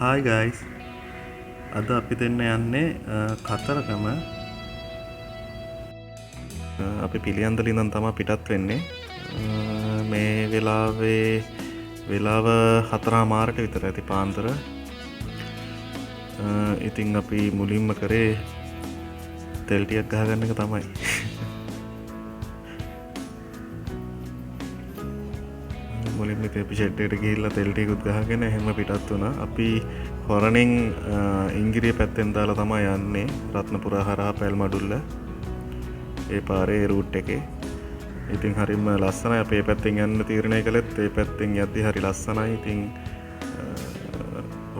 Hi guys. අද අපි දෙන්න යන්නේ කතරගම. අපි පිළියන්දල ඉඳන් තමයි පිටත් වෙන්නේ. මේ වෙලාව 4:00ට විතර ඇති පාන්දර. ඉතින් අපි මුලින්ම කරේ තෙල් ටිකක් ගහගන්න එක තමයි. මුලින්ම අපි ෂෙඩ් එකට ගිහිල්ලා තෙල් ටිකකුත් ගහගෙන එහෙම පිටත් වුණා. අපි හොරණින් ඉංගිරිය පැත්තෙන් දාලා තමයි යන්නේ රත්නපුර හරහා පැල්මඩුල්ල. ඒ පාරේ රූට් එකේ. ඉතින් හරිම ලස්සනයි. අපි මේ පැත්තෙන් යන්න තීරණය කළෙත් ඒ පැත්තෙන් යද්දි හරි ලස්සනයි. ඉතින්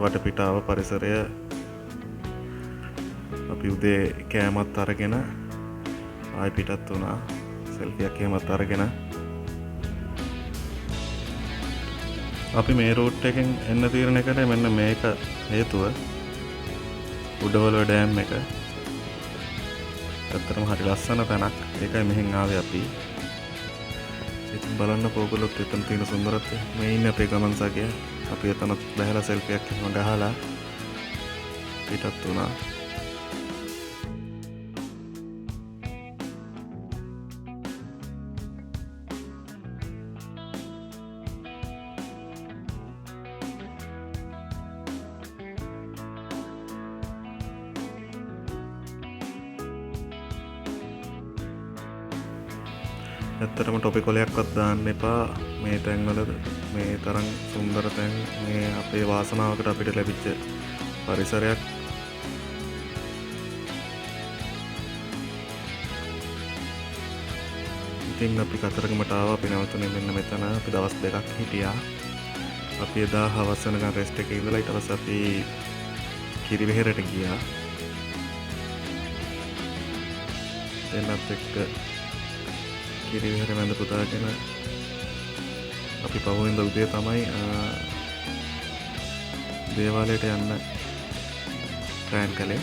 වටපිටාව පරිසරය අපි උදේ කෑමත් අරගෙන ආයි පිටත් වුණා. සෙල්ෆියක් එහෙමත් අරගෙන අපි මේ රූට් එකෙන් එන්න තීරණය කළේ මෙන්න මේක හේතුව උඩවල ඩෑම් එක. ඇත්තටම හරි ලස්සන තැනක්. ඒකයි මෙහෙන් ආවේ අපි. ඉතින් බලන්න ඕගොල්ලොත් එතන තියෙන සුන්දරත්වය. මේ ඉන්නේ අපේ ගමන් සගය. අපි එතනත් බහැලා සෙල්ෆියක් එහෙම ගහලා පිටත් වුණා. ඇත්තටම ටොපිකොලයක්වත් දාන්න එපා මේ තැන්වල. මේ තරම් සුන්දර තැන්, මේ අපේ වාසනාවකට අපිට ලැබිච්ච පරිසරයක්. ඉතින් අපි කතරගමට ආවා. අපි නැවතුනේ මෙන්න මෙතන. අපි දවස් 2ක් හිටියා. අපි එදා හවස වෙනකන් රෙස්ට් එකේ ඉඳලා ඊට පස්සේ අපි කිරිවෙහෙරට ගියා. එන්නත් එක්ක කිරිවෙහෙර වැඳ පුදාගෙන අපි පහුවෙන්ද උදේ තමයි දේවාලයට යන්න ප්ලෑන් කළේ.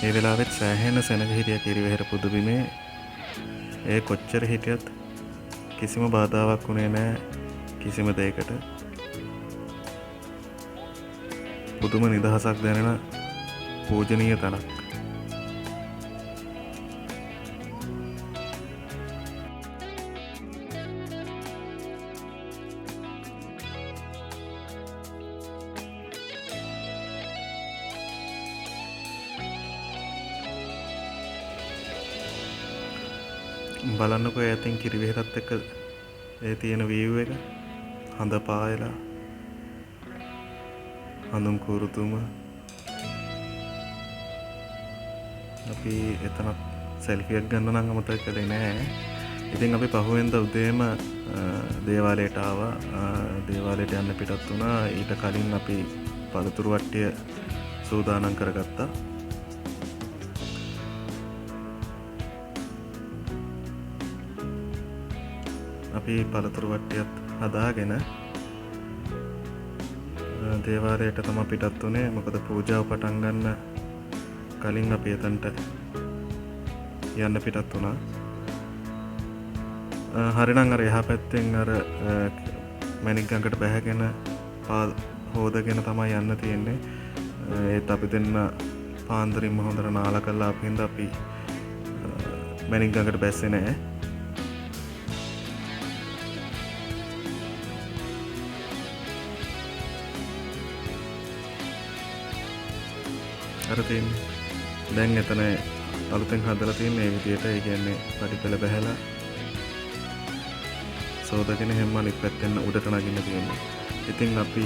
ඒ වෙලාවෙත් සෑහෙන සෙනග හිටිය කිරිවෙහෙර පුදුබිමේ. ඒ කොච්චර හිටියත් කිසිම බාධාවක් වුණේ නැහැ කිසිම දෙයකට. පුදුම නිදහසක් දැනෙන පූජනීය තැනක්. බලන්නකෝ ඈතින් කිරිවෙහෙරත් එක්ක ඒ තියෙන view එක. හඳ පායලා හඳුන් කුරුතුම. අපි එතනත් සෙල්ෆියක් ගන්න නම් අමතක කළේ නෑ. ඉතින් අපි පහුවෙන්ද උදේම දේවාලයට ආවා. දේවාලයට යන්න පිටත් වුණා. ඊට කලින් අපි පළතුරු වට්ටිය සූදානම් කරගත්තා. අපි පළතුරු වට්ටියත් හදාගෙන දේවාලයට තමයි පිටත් වුණේ. මොකද පූජාව පටන් ගන්න කලින් අපි එතනට යන්න පිටත් වුණා. හරිනම් අර එහා පැත්තෙන් අර මැණික් ගඟට බැහැගෙන හොදගෙන තමයි යන්න තියෙන්නේ. ඒත් අපි දෙන්න පාන්දරින්ම හොඳට නාලා කළා. අපි මැණික් ගඟට බැස්සේ නැහැ. අර තියෙන්නේ දැන් එතන අලුතෙන් හදලා තියෙන මේ විදියට. ඒ කියන්නේ පඩිපෙළ බහැලා සෝදගෙන හැම අනිත් පැත්තෙන් උඩට නගින්න තියෙනවා. ඉතින් අපි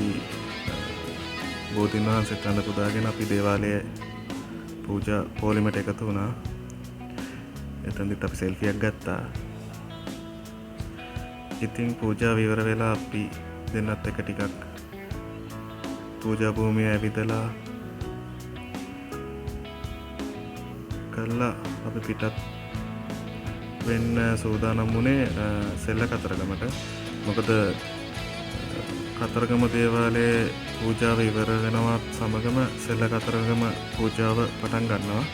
බෝධීන් වහන්සේට අඳ පුදාගෙන අපි දේවාලයේ පූජා පොලිමට එකතු වුණා. එතනදිත් අපි සෙල්ෆියක් ගත්තා. ඉතින් පූජාව ඉවර වෙලා අපි දෙන්නත් එක ටිකක් පූජා භූමිය ඇවිදලා කළා. අපි පිටත් වෙන්න සූදානම් වුණේ සෙල්ල කතරගමට. මොකද කතරගම දේවාලයේ පූජාව ඉවර වෙනවත් සමගම සෙල්ල කතරගම පූජාව පටන් ගන්නවා.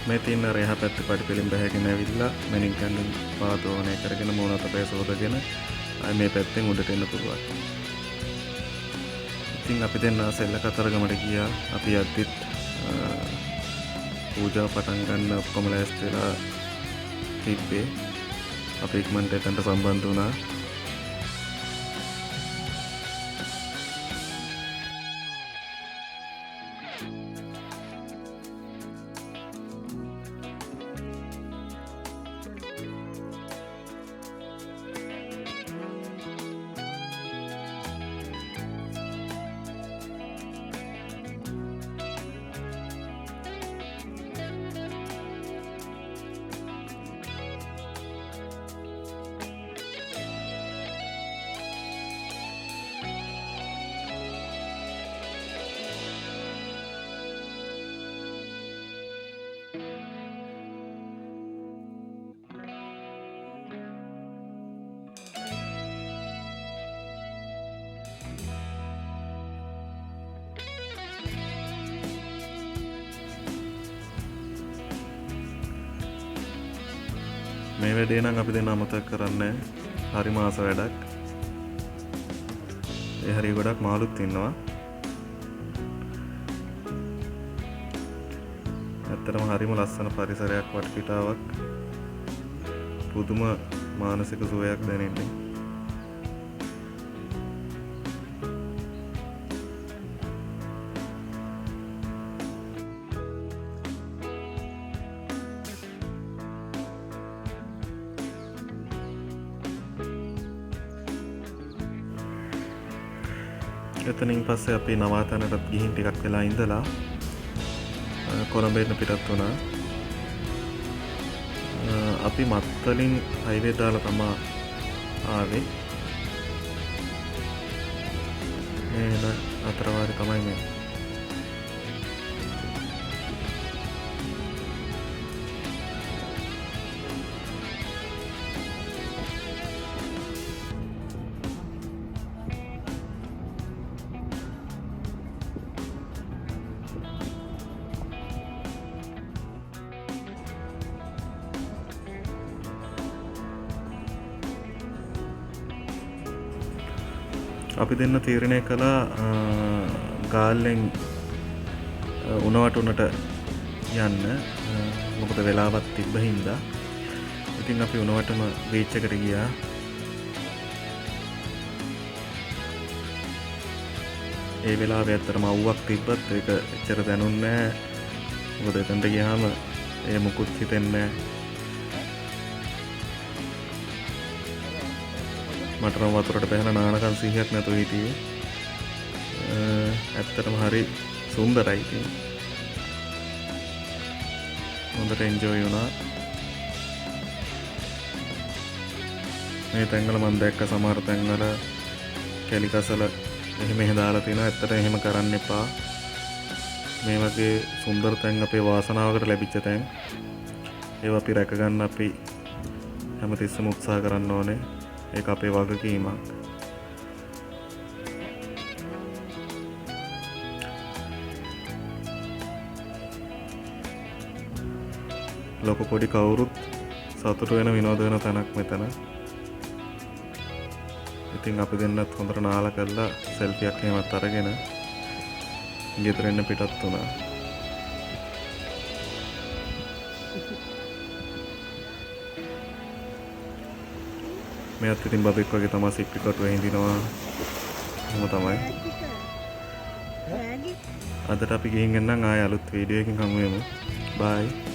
මේ තියෙන අර එහා පැත්තේ පඩිපෙලින් බැහැගෙන ඇවිල්ලා මැනින් කන්දෙන් පාදෝවණය කරගෙන මූණ අතපය සෝදගෙන ආයි මේ පැත්තෙන් උඩට එන්න පුළුවන්. ඉතින් අපි දෙන්න සෙල්ල කතරගමට ගියා. අපි යද්දිත් පූජාව පටන් ගන්න ඔක්කොම ලෑස්ති වෙලා තිබ්බේ. අපි ඉක්මනට එතනට සම්බන්ධ වුණා. මේ වැඩේ නම් අපි දෙන්න අමතක කරන්නේ හරිම ආස වැඩක්. ඒ හරිය ගොඩක් මාළුත් ඉන්නවා. ඇත්තටම හරිම ලස්සන පරිසරයක්, වටපිටාවක්, පුදුම මානසික සුවයක් දැනෙන්නේ. එතනින් පස්සේ අපි නවාතැනටත් ගිහින් ටිකක් වෙලා ඉඳලා කොළඹට පිටත් වුණා. අපි මත්තලින් හයිවේ දාලා තමා ආවේ. එන අතරවාරේ තමයි මේ. අපි දෙන්න තීරණය කළා ගාල්ලෙන් උණවටුනට යන්න. මොකද වෙලාවක් තිබ්බ හින්දා. ඉතින් අපි උණවටම බීච් එකට ගියා. ඒ වෙලාවේ ඇත්තටම අවුවක් තිබ්බත් ඒක එච්චර දැනුන්නේ නැහැ. මොකද එතනට ගියාම ඒ මුකුත් හිතෙන්නේ නැහැ. මට නම් වතුරට බැහැලා නානකම් සිහියක් නැතුව හිටියේ. ඇත්තටම හරි සුන්දරයි ඉතින්. හොඳට එන්ජොයි වුණා. මේ තැන්වල මම දැක්ක සමහර තැන්වල කැලි කසල එහෙම දාලා තියෙනවා. ඇත්තට එහෙම කරන්න එපා. මේ වගේ සුන්දර තැන් අපේ වාසනාවකට ලැබිච්ච තැන්. ඒවා අපි රැක ගන්න අපි හැමතිස්සෙම උත්සාහ කරන්න ඕනේ. ඒක අපේ වගකීමක්. ලොකු පොඩි කවුරුත් සතුටු වෙන විනෝද වෙන තැනක් මෙතන. ඉතින් අපි දෙන්නත් හොඳට නාලා කරලා සෙල්ෆියක් එහෙමත් අරගෙන ගෙදර එන්න පිටත් වුණා. මෙයත් ඉතින් බබෙක් වගේ තමයි සිප්පි කොටුවේ හිඳිනවා. එහෙම තමයි. අදට අපි ගිහින් එන්නම් ආයෙ අලුත් වීඩියෝ එකකින් හමු වෙමු. බයි.